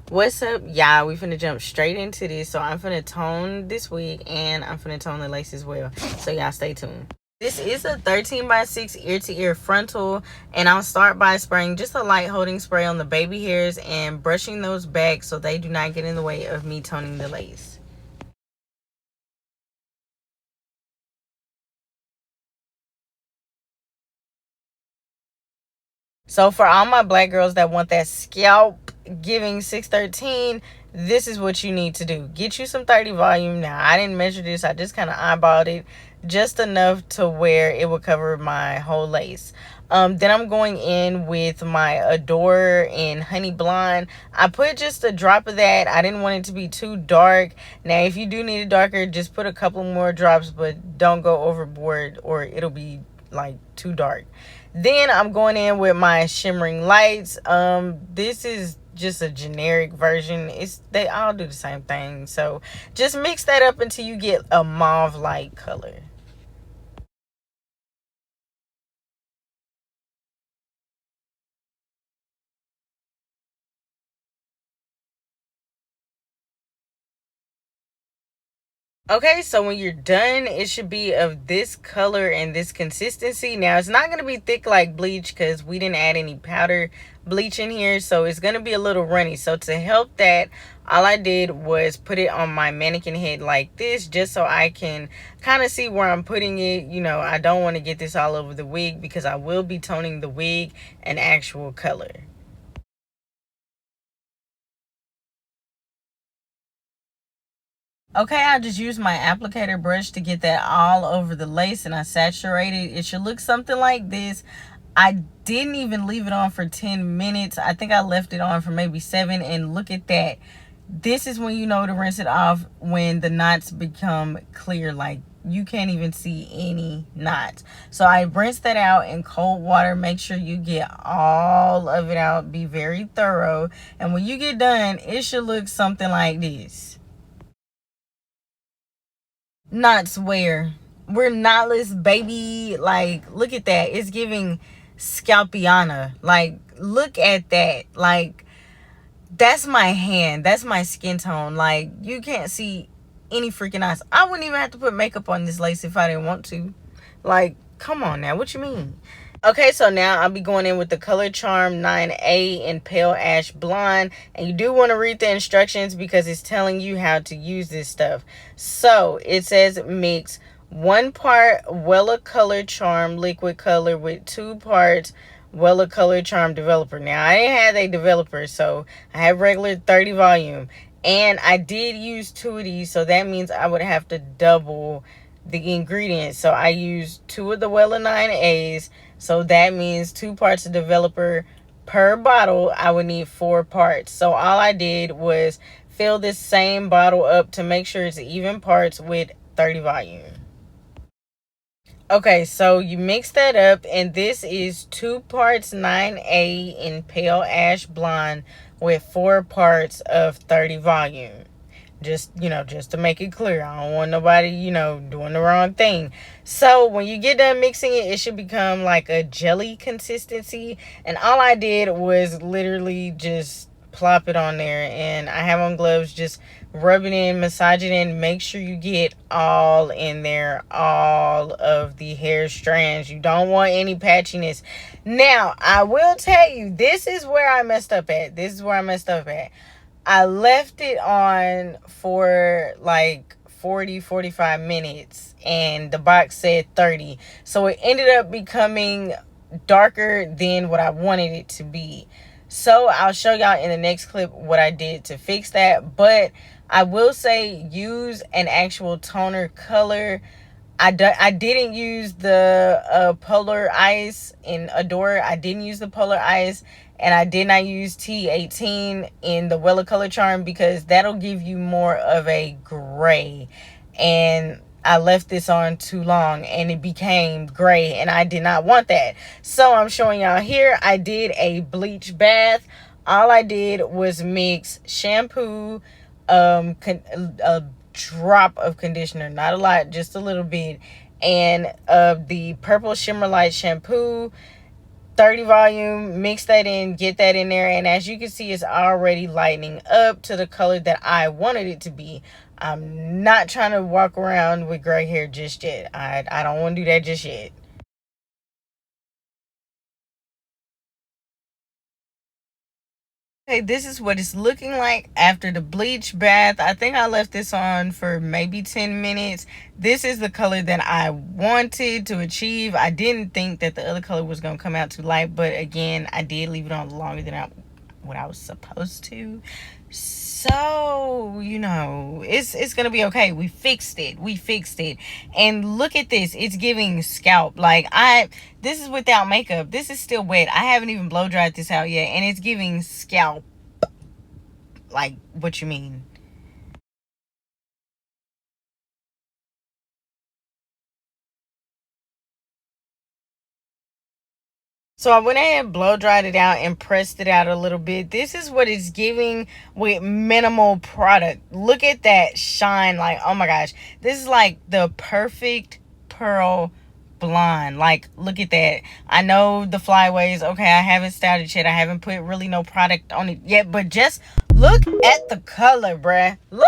What's up, y'all? We finna jump straight into this. So I'm finna tone this wig and I'm finna tone the lace as well. So y'all stay tuned. This is a 13x6 ear-to-ear frontal, and I'll start by spraying just a light holding spray on the baby hairs and brushing those back so they do not get in the way of me toning the lace. So for all my black girls that want that scalp giving 613, this is what you need to do. Get you some 30 volume. Now, I didn't measure this. I just kind of eyeballed it just enough to where it would cover my whole lace. Then I'm going in with my Adore in Honey Blonde. I put just a drop of that. I didn't want it to be too dark. Now, if you do need it darker, just put a couple more drops, but don't go overboard or it'll be like too dark. Then I'm going in with my Shimmering lights. This is just a generic version. They all do the same thing. So just mix that up until you get a mauve light color. Okay, so when you're done, it should be of this color and this consistency. Now, it's not going to be thick like bleach because we didn't add any powder bleach in here. So it's going to be a little runny. So to help that, all I did was put it on my mannequin head like this just so I can kind of see where I'm putting it. You know, I don't want to get this all over the wig because I will be toning the wig an actual color. Okay, I just used my applicator brush to get that all over the lace and I saturated. It should look something like this. I didn't even leave it on for 10 minutes. I think I left it on for maybe 7, and look at that. This is when you know to rinse it off, when the knots become clear, like you can't even see any knots. So I rinsed that out in cold water. Make sure you get all of it out. Be very thorough. And when you get done, it should look something like this. Not swear. We're knotless, baby. Like, look at that. It's giving scalpiana. Like, look at that. Like, that's my hand. That's my skin tone. Like, you can't see any freaking eyes. I wouldn't even have to put makeup on this lace if I didn't want to. Like, come on now. What you mean? Okay, so now I'll be going in with the Color Charm 9A in Pale Ash Blonde. And you do want to read the instructions because it's telling you how to use this stuff. So it says mix 1 part Wella Color Charm liquid color with 2 parts Wella Color Charm developer. Now, I didn't have a developer, so I have regular 30 volume. And I did use 2 of these, so that means I would have to double the ingredients. So I used 2 of the Wella 9As. So that means 2 parts of developer per bottle. I would need 4 parts. So all I did was fill this same bottle up to make sure it's even parts with 30 volume. Okay, so you mix that up, and this is 2 parts 9A in Pale Ash Blonde with 4 parts of 30 volume. Just, just to make it clear. I don't want nobody, doing the wrong thing. So when you get done mixing it, it should become like a jelly consistency. And all I did was literally just plop it on there. And I have on gloves, just rub it in, massage it in. Make sure you get all in there, all of the hair strands. You don't want any patchiness. Now, I will tell you, this is where I messed up at. I left it on for like 45 minutes and the box said 30. So it ended up becoming darker than what I wanted it to be. So I'll show y'all in the next clip what I did to fix that. But I will say use an actual toner color. I didn't use the Polar Ice in Adore. I didn't use the Polar Ice. And I did not use T18 in the Wella Color Charm because that'll give you more of a gray. And I left this on too long and it became gray, and I did not want that. So I'm showing y'all here. I did a bleach bath. All I did was mix shampoo, a drop of conditioner, not a lot, just a little bit, and the Purple Shimmer Light shampoo, 30 volume, mix that in, get that in there, and as you can see, it's already lightening up to the color that I wanted it to be. I'm not trying to walk around with gray hair just yet. I don't want to do that just yet. Okay, this is what it's looking like after the bleach bath. I think I left this on for maybe 10 minutes. This is the color that I wanted to achieve. I didn't think that the other color was going to come out too light, but again, I did leave it on longer than what I was supposed to. So, you know, it's gonna be okay. We fixed it. We fixed it. And look at this. It's giving scalp. Like, this is without makeup. This is still wet. I haven't even blow dried this out yet, and it's giving scalp. Like, what you mean? So I went ahead and blow dried it out and pressed it out a little bit. This is what it's giving with minimal product. Look at that shine. Like, oh my gosh. This is like the perfect pearl blonde. Like, look at that. I know the flyaways. Okay, I haven't styled it yet. I haven't put really no product on it yet. But just look at the color, bruh. Look.